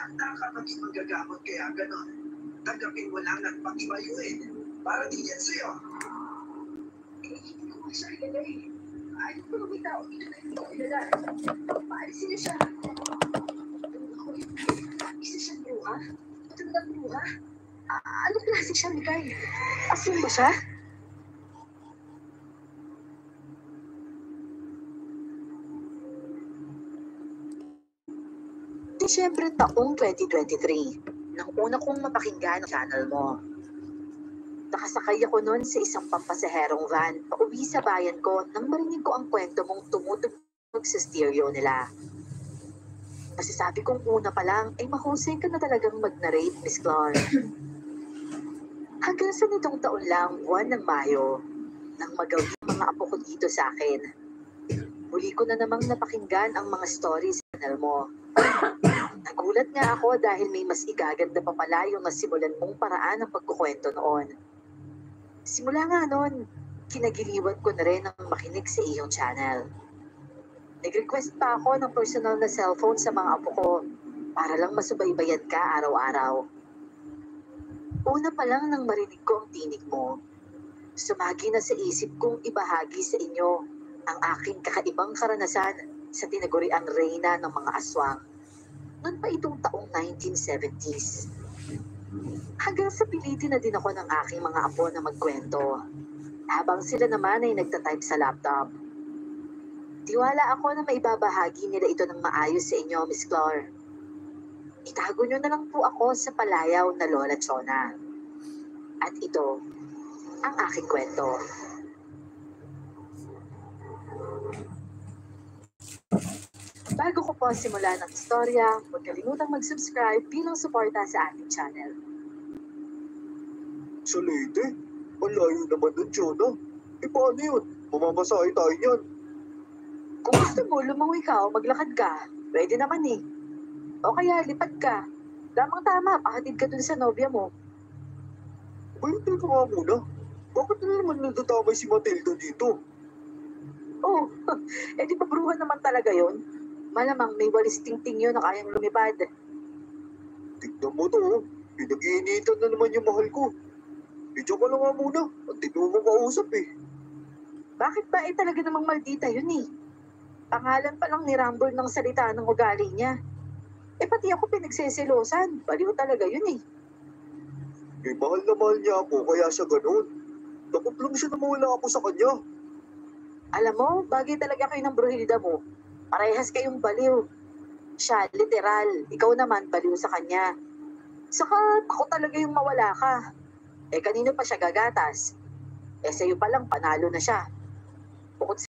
handa ka maging manggagamot kaya ganon. Tanggapin mo lang at pakibayuin. Para din yan sa'yo. Hindi ko masyadala eh. Ayaw ko lumitaw. Ito na yung kilala. Paalisin niyo siya. Ako, isa siyang bruha? Matandang bruha? Anong klase siya, Mikay? Asin ba siya? Disyembre taong 2023, nang una kong mapakinggan ang channel mo. Nakasakay ako noon sa isang pampasaherong van pauwi sa bayan ko nang marinig ko ang kwento mong tumutugtog sa stereo nila. Masasabi kong una pa lang ay mahusay ka na talagang mag-narrate, Miss Clark. Hanggang sa nitong taon lang, buwan ng Mayo, nang magawi ang mga apo ko dito sa akin. Huli ko na namang napakinggan ang mga stories sa channel mo. Nagulat nga ako dahil may mas igaganda pa pala yung nasimulan mong paraan ng pagkukwento noon. Simula nga noon, kinagiliwan ko na rin ang makinig sa iyong channel. Nag-request pa ako ng personal na cellphone sa mga apo ko para lang masubaybayan ka araw-araw. Una pa lang nang marinig ko ang tinig mo, sumagi na sa isip kong ibahagi sa inyo ang aking kakaibang karanasan sa tinaguriang reyna ng mga aswang. Noon pa itong taong 1970s. Hanggang sa pilitin na din ako ng aking mga apo na magkwento, habang sila naman ay nagtatype sa laptop. Tiwala ako na maibabahagi nila ito ng maayos sa inyo, Miss Clark. Itago nyo na lang po ako sa palayaw na Lola Chona. At ito ang aking kwento. Bago ko po simulan ang istorya, huwag kalimutang mag-subscribe bilang suporta sa ating channel. Sa Leyte? Ang layo naman nun, Chona. E paano yun? Mamamasahe tayo niyan. Kung gusto mo, lumangoy ka o maglakad ka, pwede naman eh. O kaya lipad ka. Lamang tama, pahatid ka dun sa nobya mo. Bayot ka nga muna. Bakit na naman nagtatamay si Matilda dito? Oh, di pa bruha naman talaga yon. Malamang may walis tingting yun na kayang lumipad. Tignan mo to, oh. Pinag-iinitan na naman yung mahal ko. Diyan ka lang nga muna. Ang tino mo kausap eh. Bakit ba talaga namang maldita yun eh? Pangalan pa lang ni Rambol ng salita ng ugali niya. Pati ako pinagseselosan. Baliw talaga yun eh. Mahal na mahal niya ako kaya siya ganun. Takot lang siya na mawala ako sa kanya. Alam mo, bagay talaga kayo ng bruhilda mo. Parehas kayong baliw. Siya, literal. Ikaw naman, baliw sa kanya. Saka, ako talaga yung mawala ka. Kanino pa siya gagatas? Sa'yo pa lang, panalo na siya. Bukod